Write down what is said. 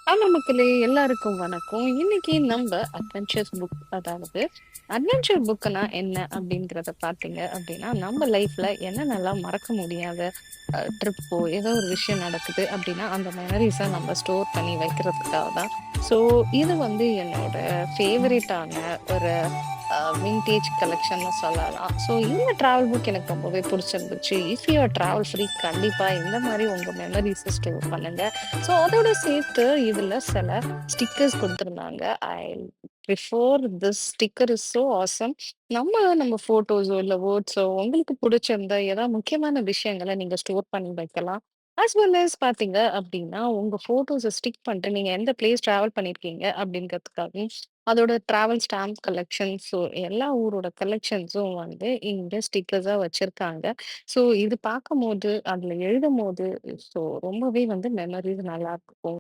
ஆமா மக்களே, எல்லாருக்கும் வணக்கம். இன்னைக்கு நம்ப அட்வென்ச்சர்ஸ் புக் அதாவது அட்வென்ச்சர் புக்னா என்ன அப்படிங்கிறத பார்த்தீங்க அப்படின்னா, நம்ம லைஃப்ல என்னென்னலாம் மறக்க முடியாத ட்ரிப்போ, ஏதோ ஒரு விஷயம் நடக்குது அப்படின்னா, அந்த மெமரீஸ நம்ம ஸ்டோர் பண்ணி வைக்கிறதுக்காக தான். ஸோ இது வந்து என்னோட ஃபேவரைட்டான ஒரு வின்டேஜ் கலெக்ஷன்னு சொல்லலாம். ஸோ இந்த டிராவல் புக் எனக்கு ரொம்பவே பிடிச்சிருந்துச்சு. If you hour travel freak கண்டிப்பா இந்த மாரி உங்க மெமரீஸ ஸ்டோர் பண்ணுங்க. ஸோ அதோட சேர்த்து இதுல சில ஸ்டிக்கர்ஸ் குடுத்துருந்தாங்க. I prefer this sticker is so awesome. நம்ம ஃபோட்டோஸோ, இல்ல வேர்ட்ஸோ உங்களுக்கு புடிச்சிருந்த ஏதாவது முக்கியமான விஷயங்கள நீங்க ஸ்டோர் பண்ணி வைக்கலாம். அஸ் வெல் அஸ் பார்த்தீங்க அப்டின்னா, உங்க ஃபோட்டோஸ ஸ்டிக் பண்ணிட்டு நீங்க எந்த பிளேஸ் டிராவல் பண்ணியிருக்கீங்க அப்டிங்கிறதுக்காகவும், அதோட டிராவல் ஸ்டாம்ப் கலெக்ஷன்ஸ் ஸோ எல்லா ஊரோட கலெக்ஷன்ஸும் வந்து இங்க ஸ்டிக்கர்ஸா வச்சிருக்காங்க. ஸோ இது பார்க்கும்போது, அதுல எழுதும்போது ஸோ ரொம்பவே வந்து மெமரீஸ் நல்லாருக்கும்.